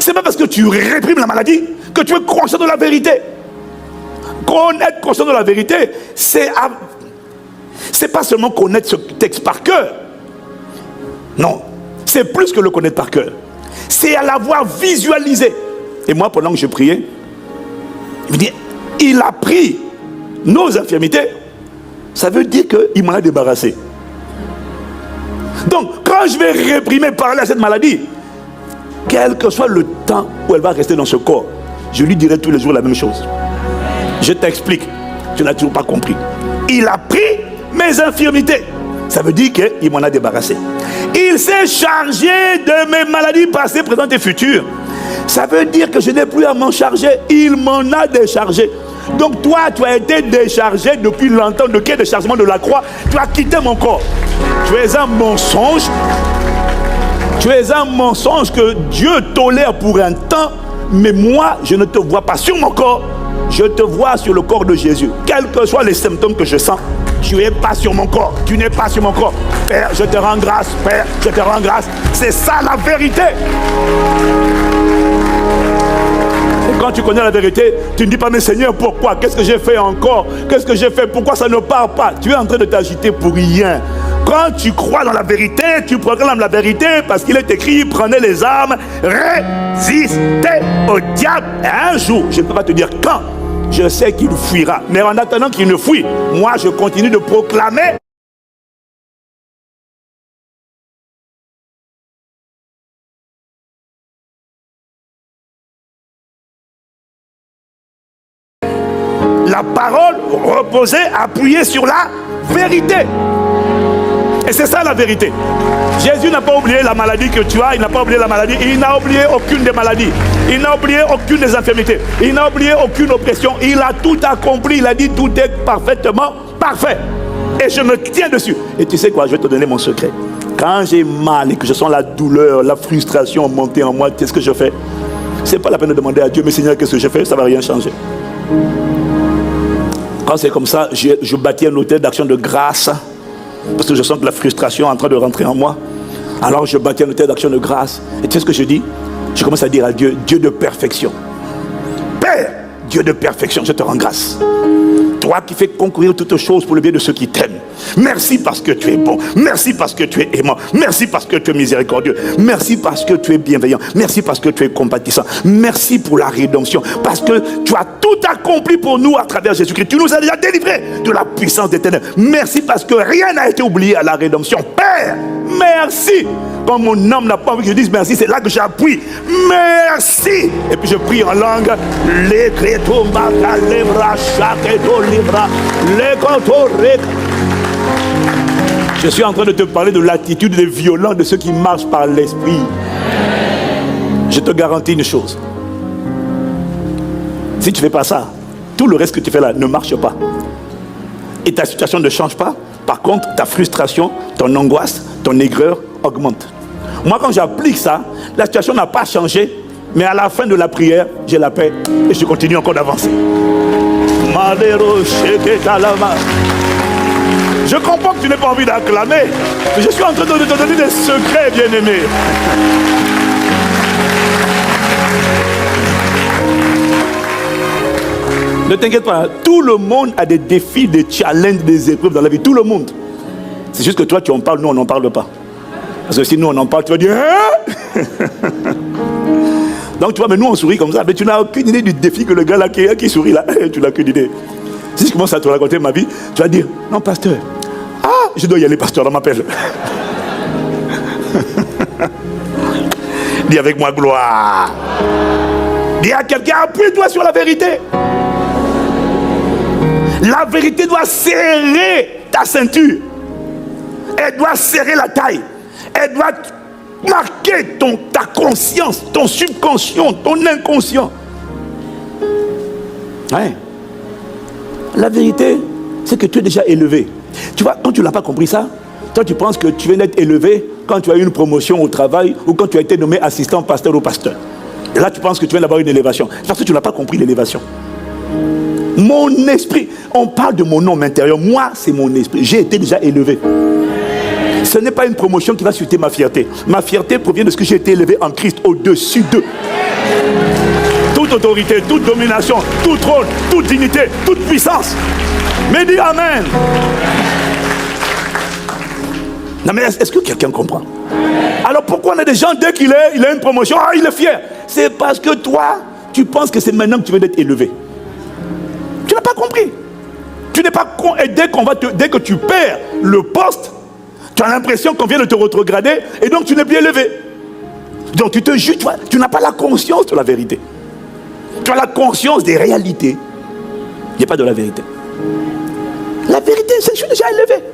C'est pas parce que tu réprimes la maladie que tu es conscient de la vérité. Connaître conscient de la vérité, c'est pas seulement connaître ce texte par cœur. Non, c'est plus que le connaître par cœur. C'est à l'avoir visualisé. Et moi, pendant que je priais, il me dit, il a pris nos infirmités. Ça veut dire qu'il m'en a débarrassé. Donc, quand je vais réprimer, parler à cette maladie, quel que soit le temps où elle va rester dans ce corps, je lui dirai tous les jours la même chose. Je t'explique, tu n'as toujours pas compris. Il a pris mes infirmités. Ça veut dire qu'il m'en a débarrassé. Il s'est chargé de mes maladies passées, présentes et futures. Ça veut dire que je n'ai plus à m'en charger. Il m'en a déchargé. Donc toi, tu as été déchargé depuis longtemps. De quel déchargement de la croix? Tu as quitté mon corps. Tu es un mensonge. Tu es un mensonge que Dieu tolère pour un temps. Mais moi, je ne te vois pas sur mon corps. Je te vois sur le corps de Jésus. Quels que soient les symptômes que je sens, tu n'es pas sur mon corps. Tu n'es pas sur mon corps. Père, je te rends grâce. Père, je te rends grâce. C'est ça la vérité. Et quand tu connais la vérité, tu ne dis pas, mais Seigneur, pourquoi? Qu'est-ce que j'ai fait encore? Qu'est-ce que j'ai fait? Pourquoi ça ne part pas? Tu es en train de t'agiter pour rien. Quand tu crois dans la vérité, tu proclames la vérité parce qu'il est écrit, prenez les armes, résistez au diable. Et un jour, je ne peux pas te dire quand, je sais qu'il fuira. Mais en attendant qu'il ne fuit, moi je continue de proclamer. La parole reposée, appuyée sur la vérité. Et c'est ça la vérité. Jésus n'a pas oublié la maladie que tu as, il n'a pas oublié la maladie, il n'a oublié aucune des maladies, il n'a oublié aucune des infirmités, il n'a oublié aucune oppression, il a tout accompli, il a dit tout est parfaitement parfait. Et je me tiens dessus. Et tu sais quoi, je vais te donner mon secret. Quand j'ai mal et que je sens la douleur, la frustration monter en moi, qu'est-ce que je fais? C'est pas la peine de demander à Dieu, mais Seigneur, qu'est-ce que je fais? Ça ne va rien changer. Quand c'est comme ça, je bâtis un hôtel d'action de grâce. Parce que je sens que la frustration est en train de rentrer en moi. Alors je bâtis un hôtel d'action de grâce. Et tu sais ce que je dis? Je commence à dire à Dieu, Dieu de perfection. Père, Dieu de perfection, je te rends grâce. Toi qui fais concourir toutes choses pour le bien de ceux qui t'aiment. Merci parce que tu es bon. Merci parce que tu es aimant. Merci parce que tu es miséricordieux. Merci parce que tu es bienveillant. Merci parce que tu es compatissant. Merci pour la rédemption. Parce que tu as tout accompli pour nous à travers Jésus-Christ. Tu nous as déjà délivrés de la puissance des ténèbres. Merci parce que rien n'a été oublié à la rédemption. Père, merci. Quand mon âme n'a pas envie que je dise merci, c'est là que j'appuie. Merci. Et puis je prie en langue. Je suis en train de te parler de l'attitude des violents, de ceux qui marchent par l'esprit. Je te garantis une chose. Si tu ne fais pas ça, tout le reste que tu fais là ne marche pas. Et ta situation ne change pas. Par contre, ta frustration, ton angoisse, ton aigreur augmente. Moi, quand j'applique ça, la situation n'a pas changé. Mais à la fin de la prière, j'ai la paix et je continue encore d'avancer. Je comprends que tu n'aies pas envie d'acclamer. Mais je suis en train de te donner des secrets, bien-aimé. Ne t'inquiète pas, tout le monde a des défis, des challenges, des épreuves dans la vie. Tout le monde. C'est juste que toi, tu en parles, nous, on n'en parle pas. Parce que si nous, on en parle, tu vas dire... Hein? Donc, tu vois, mais nous, on sourit comme ça. Mais tu n'as aucune idée du défi que le gars là qui sourit là. Tu n'as aucune idée. Si je commence à te raconter ma vie, tu vas dire, non, pasteur. Ah, je dois y aller, pasteur, on m'appelle. Dis avec moi, gloire. Dis à quelqu'un, appuie-toi sur la vérité. La vérité doit serrer ta ceinture. Elle doit serrer la taille. Elle doit marquer ta conscience, ton subconscient, ton inconscient. Ouais. La vérité, c'est que tu es déjà élevé. Tu vois, quand tu n'as pas compris ça, toi tu penses que tu viens d'être élevé quand tu as eu une promotion au travail ou quand tu as été nommé assistant pasteur ou pasteur. Et là tu penses que tu viens d'avoir une élévation. Parce que tu n'as pas compris l'élévation. Mon esprit, on parle de mon homme intérieur. Moi, c'est mon esprit. J'ai été déjà élevé. Ce n'est pas une promotion qui va susciter ma fierté. Ma fierté provient de ce que j'ai été élevé en Christ au-dessus d'eux. Toute autorité, toute domination, tout trône, toute dignité, toute puissance. Mais dis Amen. Non mais est-ce que quelqu'un comprend? Alors pourquoi on a des gens, dès qu'il a une promotion, il est fier? C'est parce que toi, tu penses que c'est maintenant que tu veux être élevé. Tu n'as pas compris. Tu n'es pas con. Et dès que tu perds le poste, tu as l'impression qu'on vient de te rétrograder et donc tu n'es plus élevé. Donc tu te juges, tu n'as pas la conscience de la vérité. Tu as la conscience des réalités. Il n'y a pas de la vérité. La vérité, c'est que je suis déjà élevé.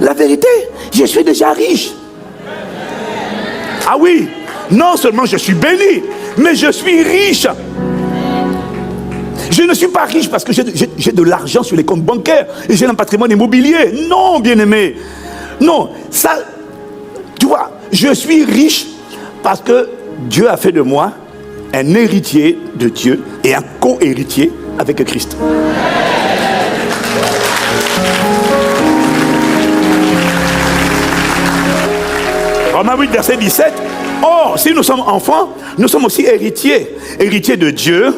La vérité, je suis déjà riche. Ah oui, non seulement je suis béni, mais je suis riche. Je ne suis pas riche parce que j'ai de l'argent sur les comptes bancaires et j'ai un patrimoine immobilier. Non, bien-aimé. Non, ça, tu vois, je suis riche parce que Dieu a fait de moi un héritier de Dieu et un co-héritier avec Christ. Romains 8, verset 17. Or, si nous sommes enfants, nous sommes aussi héritiers. Héritiers de Dieu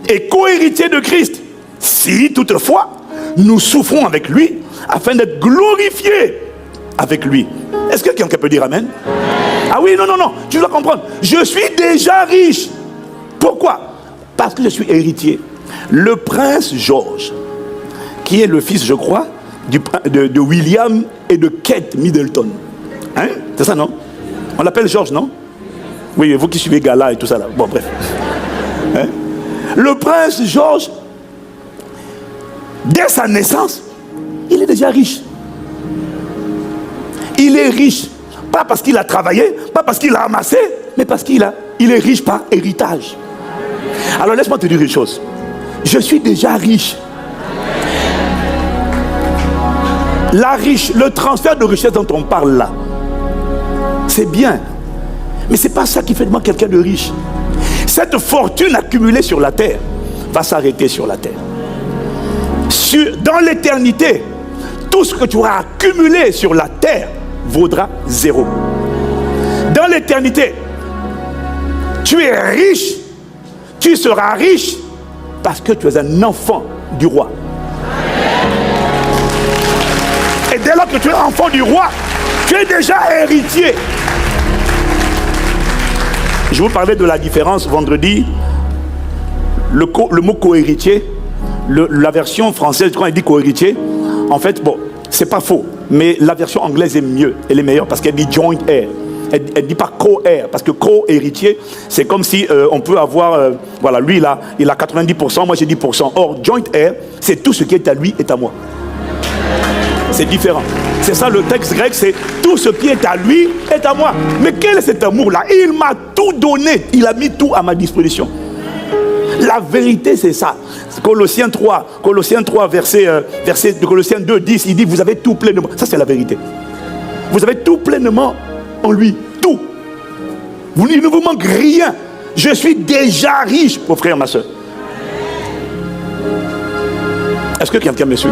et co-héritiers de Christ. Si, toutefois, nous souffrons avec lui, afin d'être glorifiés avec lui. Est-ce que quelqu'un peut dire Amen? Ah oui, non, tu dois comprendre. Je suis déjà riche. Pourquoi? Parce que je suis héritier. Le prince George, qui est le fils, je crois, de William et de Kate Middleton. Hein? C'est ça, non? On l'appelle George, non? Oui, vous qui suivez Gala et tout ça là. Bon, bref. Hein? Le prince George, dès sa naissance, il est déjà riche. Il est riche, pas parce qu'il a travaillé, pas parce qu'il a amassé, mais parce qu'il est riche par héritage. Alors laisse-moi te dire une chose. Je suis déjà riche. Le transfert de richesse dont on parle là, c'est bien. Mais ce n'est pas ça qui fait de moi quelqu'un de riche. Cette fortune accumulée sur la terre va s'arrêter sur la terre. Dans l'éternité, tout ce que tu auras accumulé sur la terre vaudra zéro. Dans l'éternité, tu es riche, tu seras riche parce que tu es un enfant du roi. Et dès lors que tu es enfant du roi, tu es déjà héritier. Je vous parlais de la différence vendredi. Le mot co-héritier, la version française, quand elle dit co-héritier, en fait, bon, c'est pas faux, mais la version anglaise est mieux, elle est meilleure parce qu'elle dit joint heir. Elle ne dit pas co-heir, parce que co-héritier, c'est comme si on peut avoir, voilà, lui il a 90%, moi j'ai 10%. Or, joint heir, c'est tout ce qui est à lui est à moi. C'est différent. C'est ça le texte grec, c'est tout ce qui est à lui est à moi. Mais quel est cet amour-là? Il m'a tout donné, il a mis tout à ma disposition. La vérité, c'est ça. Colossiens 3, verset de Colossiens 2, 10, il dit, vous avez tout pleinement. Ça, c'est la vérité. Vous avez tout pleinement en lui. Tout. Il ne vous manque rien. Je suis déjà riche, mon frère, ma soeur. Est-ce que quelqu'un me suit?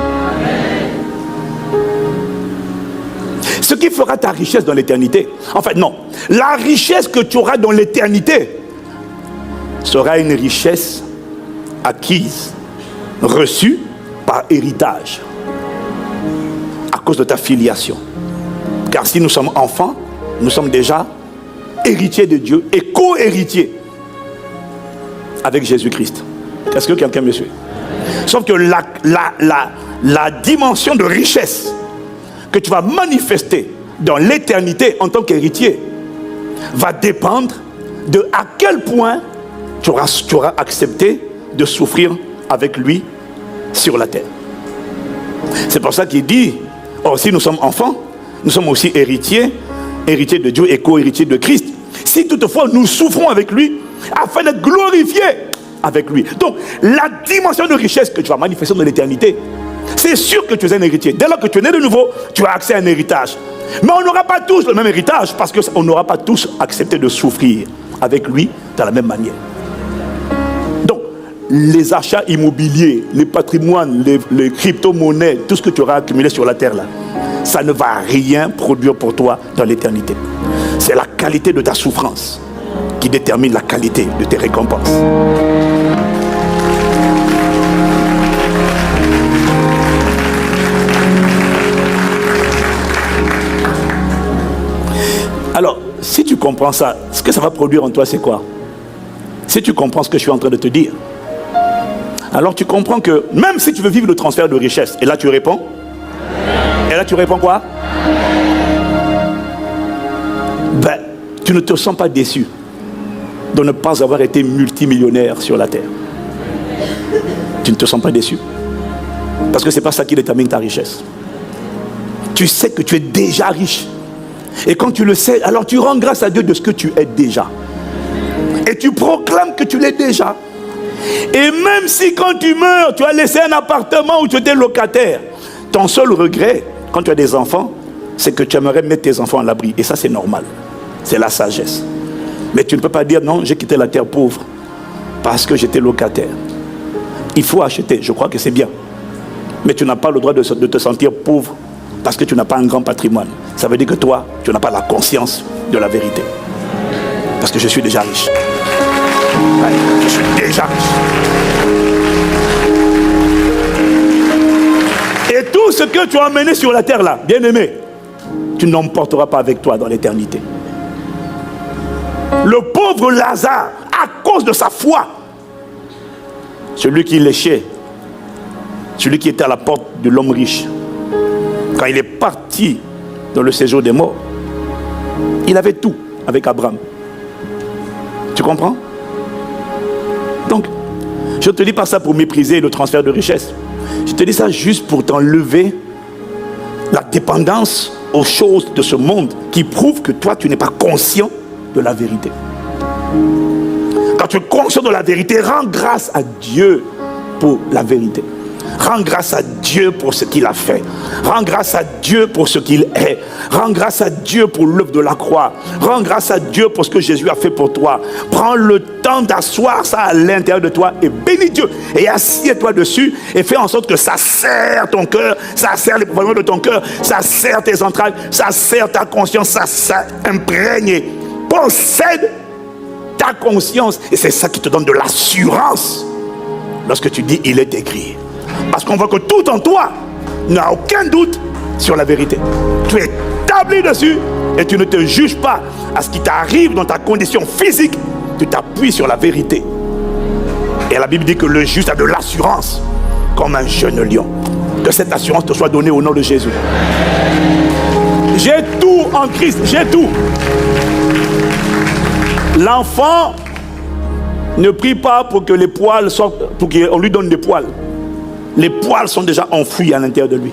Ce qui fera ta richesse dans l'éternité. En fait, non. La richesse que tu auras dans l'éternité sera une richesse acquise, reçue par héritage, à cause de ta filiation. Car si nous sommes enfants, nous sommes déjà héritiers de Dieu et co-héritiers avec Jésus-Christ. Est-ce que quelqu'un me suit? Sauf que la dimension de richesse que tu vas manifester dans l'éternité en tant qu'héritier va dépendre de à quel point tu auras accepté de souffrir avec lui sur la terre. C'est pour ça qu'il dit, or si nous sommes enfants, nous sommes aussi héritiers de Dieu et co-héritiers de Christ. Si toutefois nous souffrons avec lui, afin d'être glorifiés avec lui. Donc, la dimension de richesse que tu vas manifester dans l'éternité, c'est sûr que tu es un héritier. Dès lors que tu es né de nouveau, tu as accès à un héritage. Mais on n'aura pas tous le même héritage parce qu'on n'aura pas tous accepté de souffrir avec lui de la même manière. Donc, les achats immobiliers, les patrimoines, les crypto-monnaies, tout ce que tu auras accumulé sur la terre là, ça ne va rien produire pour toi dans l'éternité. C'est la qualité de ta souffrance qui détermine la qualité de tes récompenses. Alors, si tu comprends ça, ce que ça va produire en toi, c'est quoi? Si tu comprends ce que je suis en train de te dire, alors tu comprends que même si tu veux vivre le transfert de richesse, et là tu réponds, quoi? Ben, tu ne te sens pas déçu de ne pas avoir été multimillionnaire sur la terre. Tu ne te sens pas déçu. Parce que ce n'est pas ça qui détermine ta richesse. Tu sais que tu es déjà riche. Et quand tu le sais, alors tu rends grâce à Dieu de ce que tu es déjà. Et tu proclames que tu l'es déjà. Et même si quand tu meurs, tu as laissé un appartement où tu étais locataire, ton seul regret, quand tu as des enfants, c'est que tu aimerais mettre tes enfants à l'abri. Et ça, c'est normal. C'est la sagesse. Mais tu ne peux pas dire, non, j'ai quitté la terre pauvre parce que j'étais locataire. Il faut acheter, je crois que c'est bien. Mais tu n'as pas le droit de te sentir pauvre parce que tu n'as pas un grand patrimoine. Ça veut dire que toi, tu n'as pas la conscience de la vérité. Parce que je suis déjà riche. Ouais, je suis déjà riche. Et tout ce que tu as emmené sur la terre là, bien aimé, tu n'emporteras pas avec toi dans l'éternité. Le pauvre Lazare, à cause de sa foi, celui qui léchait, celui qui était à la porte de l'homme riche, quand il est parti dans le séjour des morts, il avait tout avec Abraham. Tu comprends? Donc, je ne te dis pas ça pour mépriser le transfert de richesse. Je te dis ça juste pour t'enlever la dépendance aux choses de ce monde qui prouvent que toi, tu n'es pas conscient de la vérité. Quand tu es conscient de la vérité, rends grâce à Dieu pour la vérité. Rends grâce à Dieu pour ce qu'il a fait. Rends grâce à Dieu pour ce qu'il est. Rends grâce à Dieu pour l'œuvre de la croix. Rends grâce à Dieu pour ce que Jésus a fait pour toi. Prends le temps d'asseoir ça à l'intérieur de toi et bénis Dieu. Et assieds-toi dessus et fais en sorte que ça serre ton cœur, ça serre les problèmes de ton cœur, ça serre tes entrailles, ça serre ta conscience, ça imprègne. Possède ta conscience. Et c'est ça qui te donne de l'assurance lorsque tu dis il est écrit. Parce qu'on voit que tout en toi n'a aucun doute sur la vérité. Tu es établi dessus et tu ne te juges pas à ce qui t'arrive dans ta condition physique. Tu t'appuies sur la vérité. Et la Bible dit que le juste a de l'assurance comme un jeune lion. Que cette assurance te soit donnée au nom de Jésus. J'ai tout en Christ, j'ai tout. L'enfant ne prie pas pour que les poils sortent, pour qu'on lui donne des poils. Les poils sont déjà enfouis à l'intérieur de lui.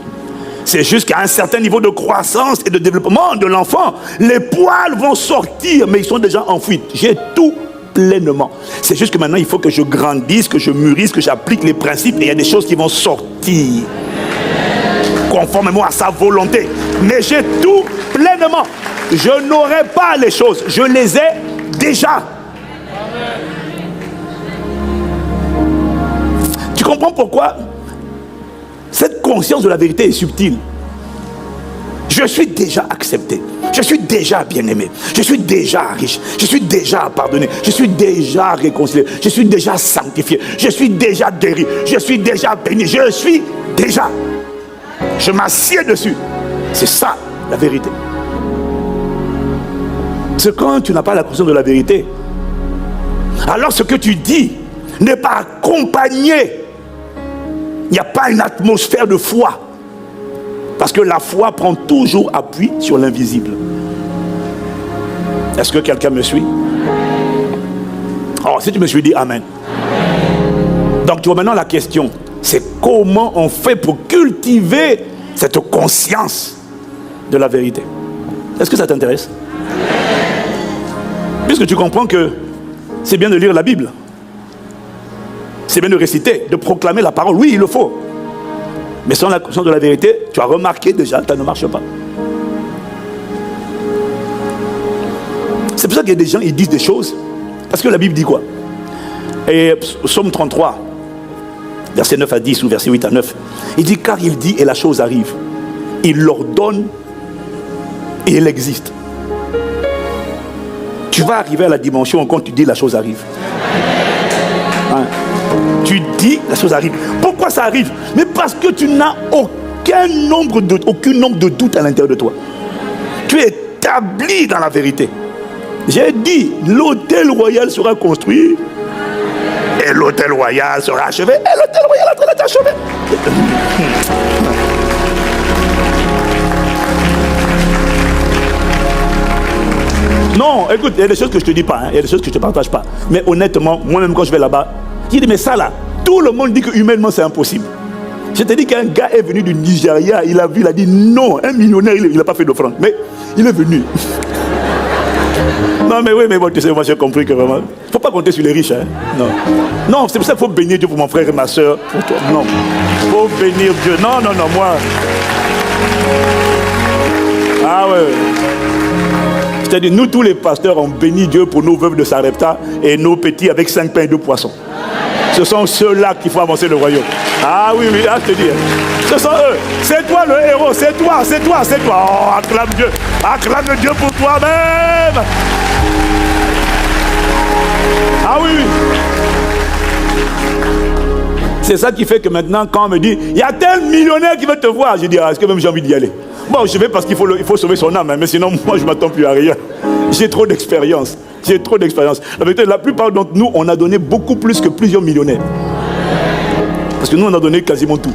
C'est juste qu'à un certain niveau de croissance et de développement de l'enfant, les poils vont sortir, mais ils sont déjà enfouis. J'ai tout pleinement. C'est juste que maintenant, il faut que je grandisse, que je mûrisse, que j'applique les principes, et il y a des choses qui vont sortir conformément à sa volonté. Mais j'ai tout pleinement. Je n'aurai pas les choses, je les ai déjà. Tu comprends pourquoi cette conscience de la vérité est subtile? Je suis déjà accepté, je suis déjà bien-aimé, je suis déjà riche, je suis déjà pardonné, je suis déjà réconcilié, je suis déjà sanctifié, je suis déjà guéri, je suis déjà béni, je suis déjà. Je m'assieds dessus. C'est ça la vérité. C'est quand tu n'as pas la conscience de la vérité, alors ce que tu dis n'est pas accompagné. Il n'y a pas une atmosphère de foi. Parce que la foi prend toujours appui sur l'invisible. Est-ce que quelqu'un me suit? Oh, si tu me suis, dis Amen. Donc tu vois maintenant la question, c'est comment on fait pour cultiver cette conscience de la vérité. Est-ce que ça t'intéresse? Puisque tu comprends que c'est bien de lire la Bible. C'est bien de réciter, de proclamer la parole. Oui, il le faut. Mais sans la conscience de la vérité, tu as remarqué déjà, ça ne marche pas. C'est pour ça qu'il y a des gens, ils disent des choses. Parce que la Bible dit quoi? Et Psaume 33, verset 9 à 10 ou verset 8 à 9. Il dit, car il dit et la chose arrive. Il l'ordonne et elle existe. Tu vas arriver à la dimension où quand tu dis la chose arrive. Hein? Tu dis la chose arrive. Pourquoi ça arrive? Mais parce que tu n'as aucun nombre de doutes à l'intérieur de toi. Tu es établi dans la vérité. J'ai dit, l'hôtel royal sera construit et l'hôtel royal sera achevé et l'hôtel royal est en train d'être achevé. Non, écoute, il y a des choses que je ne te dis pas, hein, il y a des choses que je ne te partage pas. Mais honnêtement, moi-même quand je vais là-bas, je dis mais ça là, tout le monde dit que humainement c'est impossible. Je te dis qu'un gars est venu du Nigeria, il a vu, il a dit non, un millionnaire, il n'a pas fait d'offrande. Mais il est venu. Non mais oui, mais bon, tu sais, moi j'ai compris que vraiment, il ne faut pas compter sur les riches. Hein. Non, non, c'est pour ça qu'il faut bénir Dieu pour mon frère et ma soeur. Pour toi. Non, il faut bénir Dieu. Non, non, non, moi. Ah ouais. C'est-à-dire, nous tous les pasteurs, on bénit Dieu pour nos veuves de Sarepta et nos petits avec 5 pains et 2 poissons. Ce sont ceux-là qui font avancer le royaume. Ah oui, oui, ah, je te dis. Ce sont eux. C'est toi le héros, c'est toi, c'est toi, c'est toi. Oh, acclame Dieu. Acclame Dieu pour toi-même. Ah oui, oui. C'est ça qui fait que maintenant, quand on me dit, il y a tel millionnaire qui veut te voir, je dis, ah, est-ce que même j'ai envie d'y aller? Bon, je vais parce qu'il faut sauver son âme, hein, mais sinon, moi, je ne m'attends plus à rien. J'ai trop d'expérience. J'ai trop d'expérience. La vérité, la plupart d'entre nous, on a donné beaucoup plus que plusieurs millionnaires. Parce que nous, on a donné quasiment tout.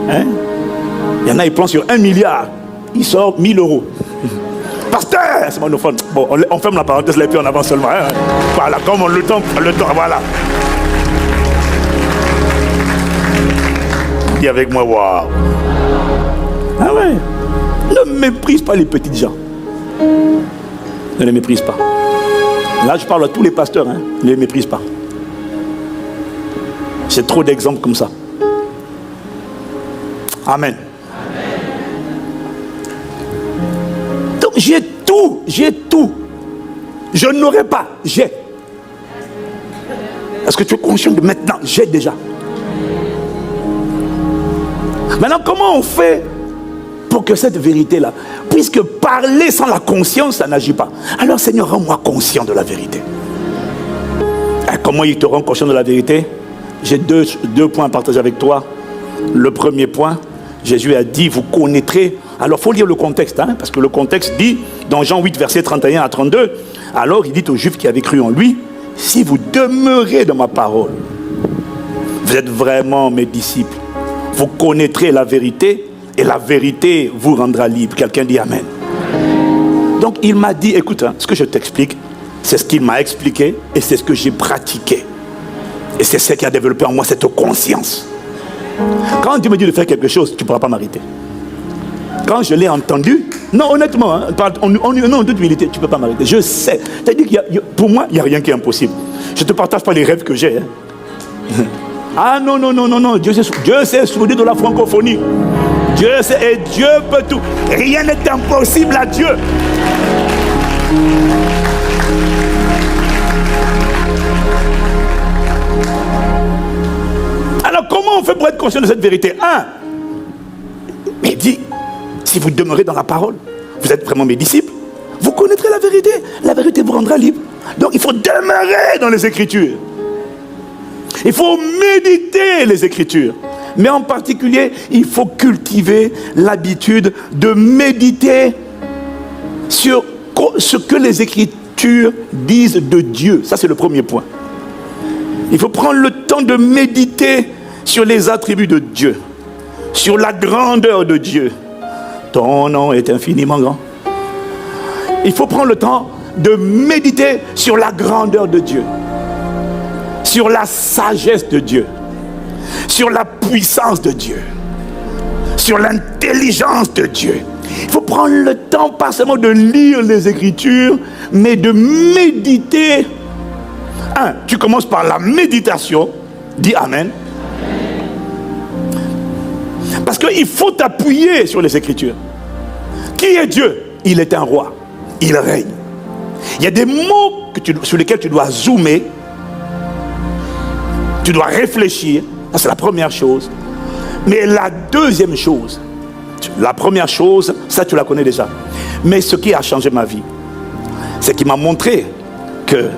Hein? Il y en a, ils prennent sur 1 milliard. Ils sortent 1000 euros. Pasteur, c'est monophone. Bon, on ferme la parenthèse, là, et puis on avance seulement. Hein? Voilà, comme on le temps, voilà. Dis avec moi, waouh. Ah ouais. Ne méprise pas les petites gens. Ne les méprise pas. Là, je parle à tous les pasteurs, hein. Ne les méprise pas. J'ai trop d'exemples comme ça. Amen. Donc, j'ai tout. Je n'aurai pas, j'ai. Est-ce que tu es conscient de maintenant? J'ai déjà. Maintenant, comment on fait pour que cette vérité-là, puisque parler sans la conscience, ça n'agit pas. Alors Seigneur, rends-moi conscient de la vérité. Et comment il te rend conscient de la vérité? J'ai deux points à partager avec toi. Le premier point, Jésus a dit, vous connaîtrez. Alors il faut lire le contexte, hein, parce que le contexte dit, dans Jean 8, versets 31 à 32, alors il dit aux Juifs qui avaient cru en lui, si vous demeurez dans ma parole, vous êtes vraiment mes disciples. Vous connaîtrez la vérité et la vérité vous rendra libre. Quelqu'un dit Amen. Donc il m'a dit, écoute, hein, ce que je t'explique, c'est ce qu'il m'a expliqué et c'est ce que j'ai pratiqué. Et c'est ce qui a développé en moi cette conscience. Quand Dieu me dit de faire quelque chose, tu ne pourras pas m'arrêter. Quand je l'ai entendu, non, honnêtement, hein, non, en toute humilité, tu ne peux pas m'arrêter. Je sais. C'est-à-dire pour moi, il n'y a rien qui est impossible. Je ne te partage pas les rêves que j'ai. Hein. Ah non, non, non, non, non. Dieu s'est souvenu de la francophonie. Dieu sait, et Dieu peut tout. Rien n'est impossible à Dieu. Alors comment on fait pour être conscient de cette vérité? Mais il dit, si vous demeurez dans la parole, vous êtes vraiment mes disciples, vous connaîtrez la vérité vous rendra libre. Donc il faut demeurer dans les Écritures. Il faut méditer les Écritures. Mais en particulier, il faut cultiver l'habitude de méditer sur ce que les Écritures disent de Dieu. Ça, c'est le premier point. Il faut prendre le temps de méditer sur les attributs de Dieu, sur la grandeur de Dieu. Ton nom est infiniment grand. Il faut prendre le temps de méditer sur la grandeur de Dieu, sur la sagesse de Dieu, sur la puissance de Dieu, sur l'intelligence de Dieu. Il faut prendre le temps, pas seulement de lire les Écritures, mais de méditer. Tu commences par la méditation. Dis Amen. Parce qu'il faut t'appuyer sur les Écritures. Qui est Dieu? Il est un roi. Il règne. Il y a des mots sur lesquels tu dois zoomer. Tu dois réfléchir. Ça, c'est la première chose. Mais la deuxième chose, La première chose, ça tu la connais déjà. Mais ce qui a changé ma vie, c'est qu'il m'a montré que,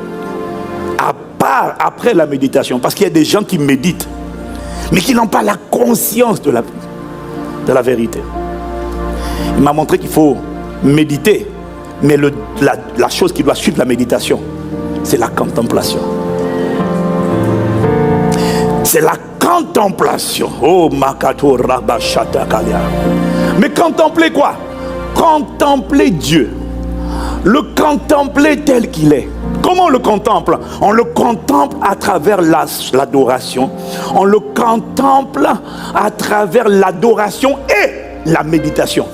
à part après la méditation, parce qu'il y a des gens qui méditent, mais qui n'ont pas la conscience de la vérité. Il m'a montré qu'il faut méditer, mais la chose qui doit suivre la méditation, c'est la contemplation. C'est la contemplation. Oh, Makato Rabashata Kalia. Mais contempler quoi? Contempler Dieu. Le contempler tel qu'il est. Comment on le contemple? On le contemple à travers l'adoration. On le contemple à travers l'adoration et la méditation.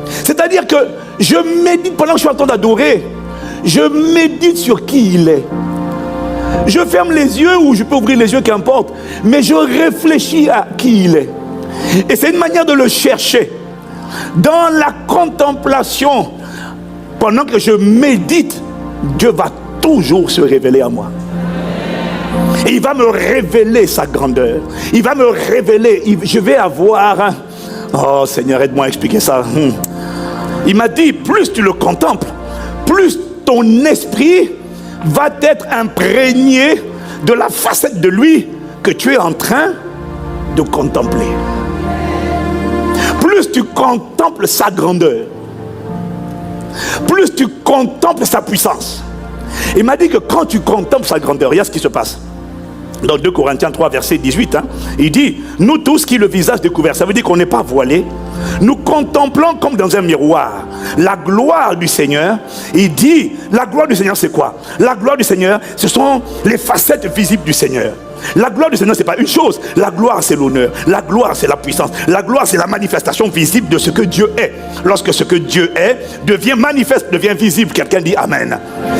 C'est-à-dire que je médite pendant que je suis en train d'adorer. Je médite sur qui il est. Je ferme les yeux ou je peux ouvrir les yeux, qu'importe. Mais je réfléchis à qui il est. Et c'est une manière de le chercher. Dans la contemplation, pendant que je médite, Dieu va toujours se révéler à moi. Et il va me révéler sa grandeur. Il va me révéler. Je vais avoir... Oh Seigneur, aide-moi à expliquer ça. Il m'a dit, plus tu le contemples, plus ton esprit va être imprégné de la facette de lui que tu es en train de contempler. Plus tu contemples sa grandeur, plus tu contemples sa puissance. Il m'a dit que quand tu contemples sa grandeur, il y a ce qui se passe. Dans 2 Corinthiens 3, verset 18, il dit, nous tous qui le visage découvert, ça veut dire qu'on n'est pas voilé, nous contemplons comme dans un miroir la gloire du Seigneur. Il dit, la gloire du Seigneur c'est quoi? La gloire du Seigneur, ce sont les facettes visibles du Seigneur. La gloire du Seigneur, c'est pas une chose. La gloire, c'est l'honneur. La gloire, c'est la puissance. La gloire, c'est la manifestation visible de ce que Dieu est. Lorsque ce que Dieu est devient manifeste, devient visible, quelqu'un dit Amen.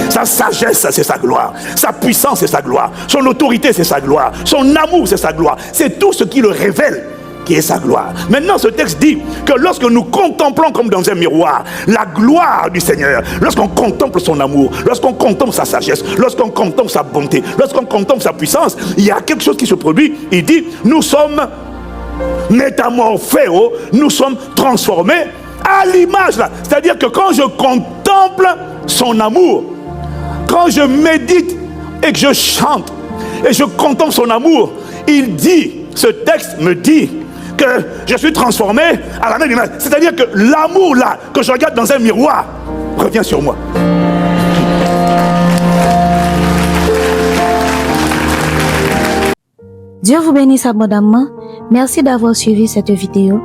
Sa sagesse, c'est sa gloire. Sa puissance, c'est sa gloire. Son autorité, c'est sa gloire. Son amour, c'est sa gloire. C'est tout ce qui le révèle qui est sa gloire. Maintenant, ce texte dit que lorsque nous contemplons comme dans un miroir la gloire du Seigneur, lorsqu'on contemple son amour, lorsqu'on contemple sa sagesse, lorsqu'on contemple sa bonté, lorsqu'on contemple sa puissance, il y a quelque chose qui se produit. Il dit, nous sommes métamorphés, nous sommes transformés à l'image là. C'est-à-dire que quand je contemple son amour, quand je médite et que je chante et je contemple son amour, il dit, ce texte me dit que je suis transformé à la même image. C'est-à-dire que l'amour là, que je regarde dans un miroir, revient sur moi. Dieu vous bénisse abondamment. Merci d'avoir suivi cette vidéo.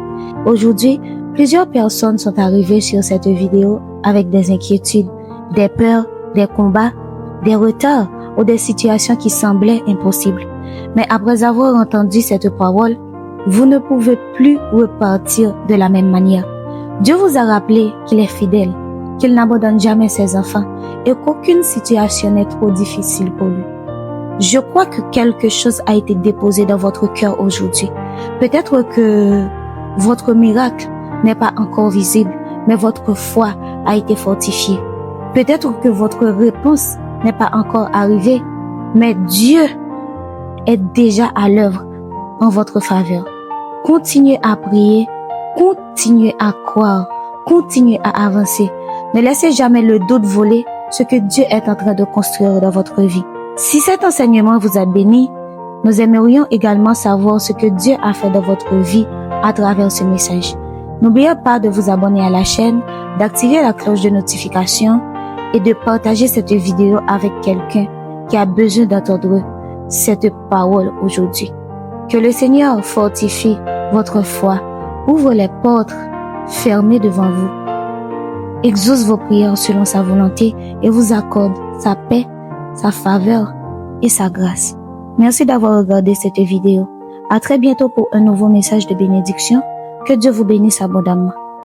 Aujourd'hui, plusieurs personnes sont arrivées sur cette vidéo avec des inquiétudes, des peurs, des combats, des retards ou des situations qui semblaient impossibles. Mais après avoir entendu cette parole, vous ne pouvez plus repartir de la même manière. Dieu vous a rappelé qu'il est fidèle, qu'il n'abandonne jamais ses enfants et qu'aucune situation n'est trop difficile pour lui. Je crois que quelque chose a été déposé dans votre cœur aujourd'hui. Peut-être que votre miracle n'est pas encore visible, mais votre foi a été fortifiée. Peut-être que votre réponse n'est pas encore arrivée, mais Dieu est déjà à l'œuvre en votre faveur. Continuez à prier, continuez à croire, continuez à avancer. Ne laissez jamais le doute voler ce que Dieu est en train de construire dans votre vie. Si cet enseignement vous a béni, nous aimerions également savoir ce que Dieu a fait dans votre vie à travers ce message. N'oubliez pas de vous abonner à la chaîne, d'activer la cloche de notification et de partager cette vidéo avec quelqu'un qui a besoin d'entendre cette parole aujourd'hui. Que le Seigneur fortifie votre foi, ouvre les portes fermées devant vous, exauce vos prières selon sa volonté et vous accorde sa paix, sa faveur et sa grâce. Merci d'avoir regardé cette vidéo. À très bientôt pour un nouveau message de bénédiction. Que Dieu vous bénisse abondamment.